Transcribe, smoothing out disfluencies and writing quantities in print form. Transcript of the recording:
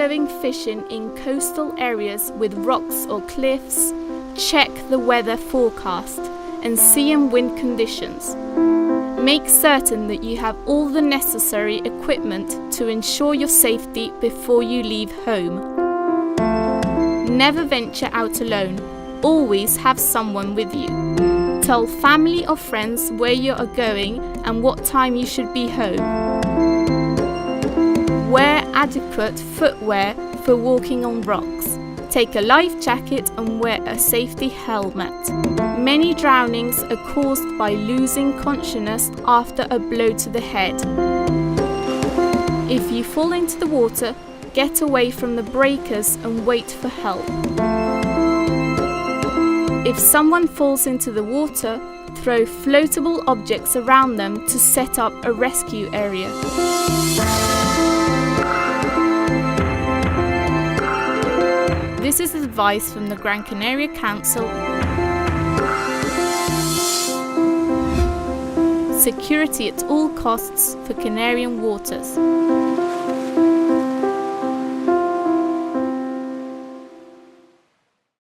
going fishing in coastal areas with rocks or cliffs, check the weather forecast and sea and wind conditions. Make certain that you have all the necessary equipment to ensure your safety before you leave home. Never venture out alone. Always have someone with you. Tell family or friends where you are going and what time you should be home. Wear adequate footwear for walking on rocks. Take a life jacket and wear a safety helmet. Many drownings are caused by losing consciousness after a blow to the head. If you fall into the water, get away from the breakers and wait for help. If someone falls into the water, throw floatable objects around them to set up a rescue area. This is advice from the Gran Canaria Council. Security at all costs for Canarian waters.